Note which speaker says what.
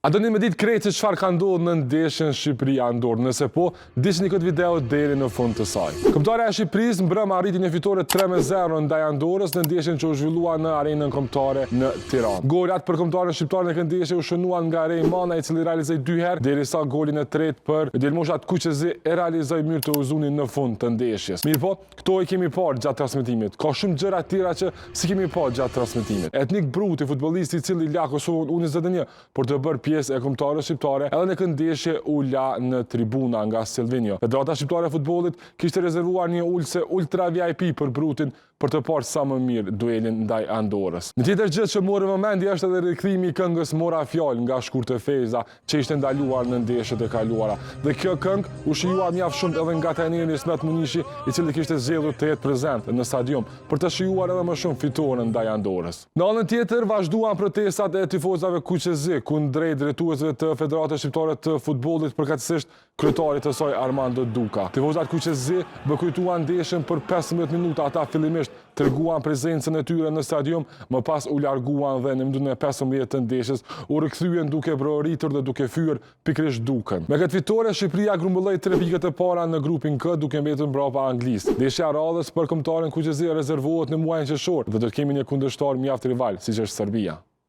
Speaker 1: A do një me ditë krejt se çfarë ka ndodhur në ndeshjen Shqipëria-Andorë? Nëse po, ndiqni këtë video deri në fund të saj. Kombëtarja e Shqipërisë mbrëmë arriti një fitore 3-0 ndaj Andorës në ndeshjen që u zhvillua në arenën kombëtare në Tiranë. Golat për kombëtarën shqiptar në këtë ndeshje u shënuan nga Rejmana, i cili realizoi 2 herë, derisa golin e tretë për Delmoshat Kuqezi e realizoi mirë të Uzunin në fund të ndeshjes. Mirë po, këto i kemi parë gjatë transmetimit. Ka shumë gjëra tjera që si kemi parë gjatë transmetimit. Etnik Bruti, futbollisti i cili la Kosovën U21 për të bërë pjesë e kombëtarëve shqiptare, edhe në këtë ndeshje u la në tribuna nga Silvinjo. Federata Shqiptare e Futbollit kishte rezervuar një ulse ultra VIP për Brutin për të parë sa më mirë duelin ndaj Andorës. Në tjetër gjë që mori vëmendje është edhe rikthimi i këngës Mora fjalë nga Shkurtë Feza, që ishte ndaluar në ndeshjet e kaluara. Dhe kjo këngë u shijua mjaft shumë edhe nga trajneri Ismet Munishi, i cili kishte zgjedhur të jetë prezent në stadium për të shijuar edhe më shumë fitoren ndaj Andorës. Në anën tjetër vazhduan protestat e tifozave kuqezi kundrejt drejtuesve të Federatës Shqiptare të Futbollit, përkatësisht kryetarit të saj Armando Duka. Tifozat kuqezi bekuituan ndeshjen për 15 minuta. Ata fillimisht treguan prezencën e tyre në stadium, më pas u larguan dhe në minutën e 15 të ndeshjes u rikthyen duke broritur dhe duke fyer pikërisht Dukën. Me këtë fitore Shqipëria grumbulloi 3 pikët e para në grupin K, duke mbetur mbrapa Anglisë. Ndeshja e radhës për kombëtarin kuqezi rezervohet në muajin qershor dhe do të kemi një kundërshtar mjaft rival, siç është Serbia.